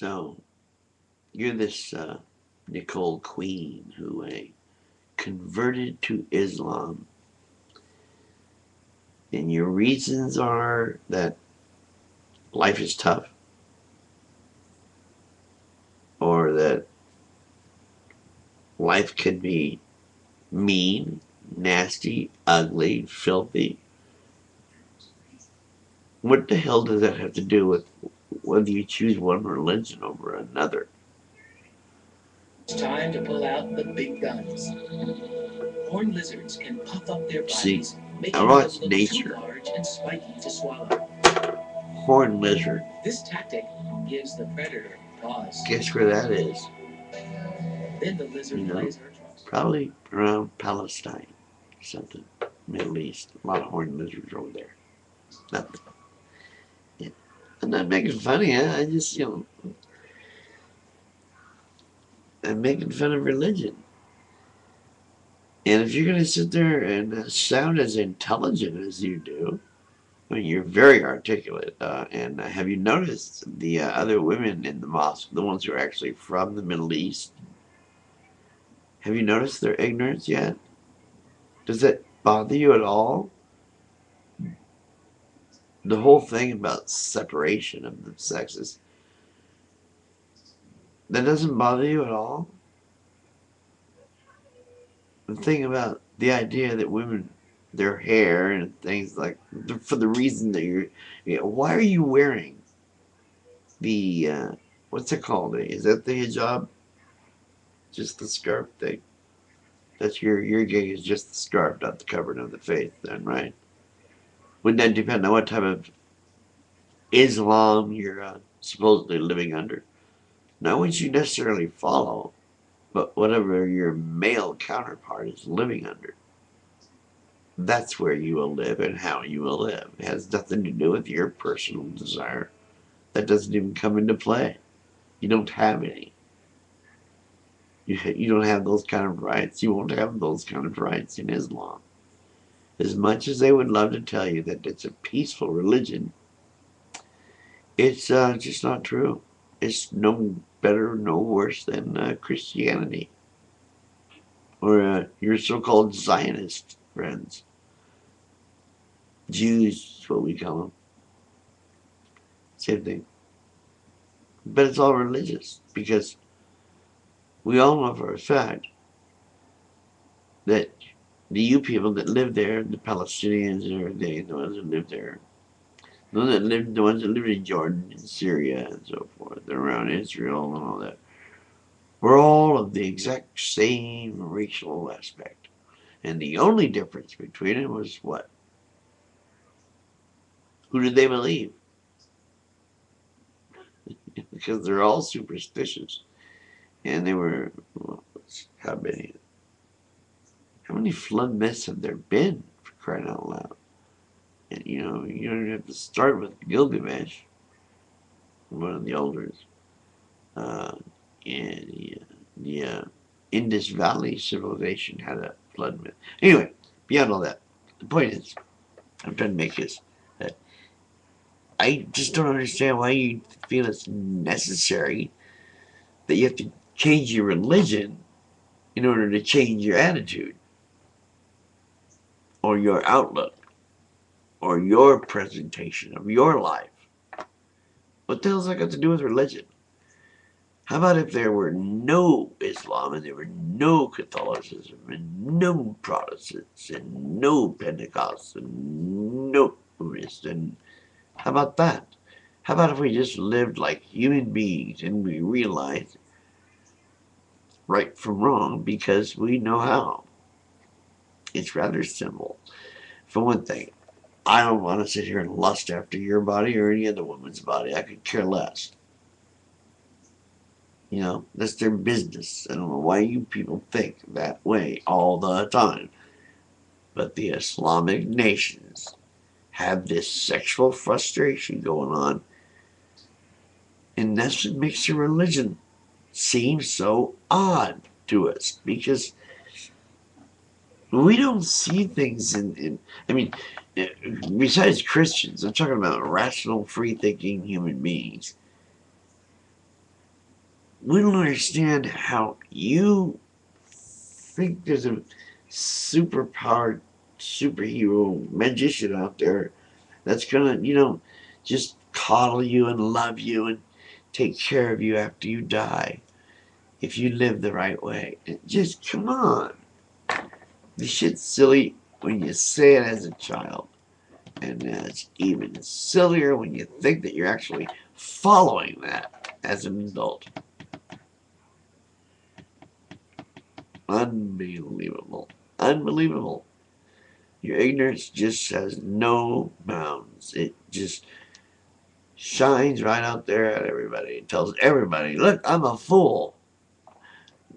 So, you're this Nicole Queen who converted to Islam, and your reasons are that life is tough, or that life can be mean, nasty, ugly, filthy. What the hell does that have to do with whether you choose one religion over another? It's time to pull out the big guns. Horned lizards can puff up their See, bodies, making now them that's look too nature. large and spiky to swallow. Horned lizard. This tactic gives the predator pause. Guess where that is? Then the lizard You know, plays her tricks. probably around Palestine, something, Middle East. A lot of horned lizards over there. Nothing. Yeah. I'm not making fun of you. I just, I'm making fun of religion. And if you're going to sit there and sound as intelligent as you do, I mean, you're very articulate. And have you noticed the other women in the mosque, the ones who are actually from the Middle East? Have you noticed their ignorance yet? Does it bother you at all? The whole thing about separation of the sexes, that doesn't bother you at all? The thing about the idea that women, their hair and things like, for the reason that why are you wearing the, what's it called? Is that the hijab? Just the scarf thing? That's your gig is just the scarf, not the covering of the face, then, right? Wouldn't that depend on what type of Islam you're supposedly living under? Not what you necessarily follow, but whatever your male counterpart is living under. That's where you will live and how you will live. It has nothing to do with your personal desire. That doesn't even come into play. You don't have any. You don't have those kind of rights. You won't have those kind of rights in Islam. As much as they would love to tell you that it's a peaceful religion, it's just not true. It's no better, no worse than Christianity or your so-called Zionist friends. Jews is what we call them. Same thing. But it's all religious because we all know for a fact that the you people that live there, the Palestinians and everything, the ones that live there, the ones that live in Jordan and Syria and so forth, and around Israel and all that, we're all of the exact same racial aspect. And the only difference between it was what? Who did they believe? Because they're all superstitious. And they were, well, how many? How many flood myths have there been, for crying out loud? And you don't have to start with Gilgamesh, one of the elders, uh, and the Indus Valley civilization had a flood myth. Anyway, beyond all that, the point is, I'm trying to make is that I just don't understand why you feel it's necessary that you have to change your religion in order to change your attitude or your outlook or your presentation of your life. What the hell's that got to do with religion? How about if there were no Islam and there were no Catholicism and no Protestants and no Pentecost and no Buddhists? And how about that? How about if we just lived like human beings and we realized right from wrong because we know how? It's rather simple. For one thing, I don't want to sit here and lust after your body or any other woman's body. I could care less. That's their business. I don't know why you people think that way all the time. But the Islamic nations have this sexual frustration going on, and that's what makes the religion seem so odd to us because we don't see things I mean, besides Christians, I'm talking about rational, free thinking human beings. We don't understand how you think there's a superpowered superhero magician out there that's gonna, just coddle you and love you and take care of you after you die if you live the right way. Just come on. This shit's silly when you say it as a child. And it's even sillier when you think that you're actually following that as an adult. Unbelievable. Unbelievable. Your ignorance just has no bounds. It just shines right out there at everybody. It tells everybody, look, I'm a fool.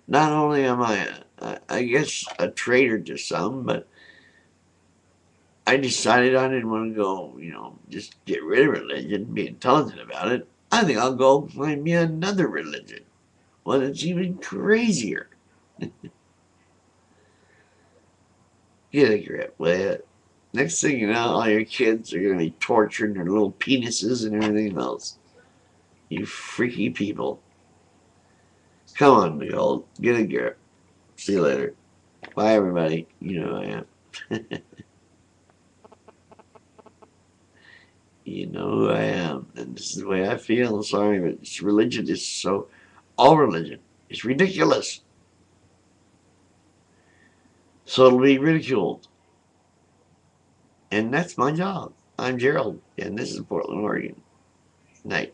Not only am I guess, a traitor to some, but I decided I didn't want to go, just get rid of religion, be intelligent about it. I think I'll go find me another religion. One that's even crazier. Get a grip with it. Next thing you know, all your kids are going to be torturing their little penises and everything else. You freaky people. Come on, Nicole. Get a grip. See you later. Bye, everybody. You know who I am. You know who I am. And this is the way I feel. Sorry, but this religion is so. All religion is ridiculous. So it'll be ridiculed. And that's my job. I'm Gerald, and this is Portland, Oregon. Night.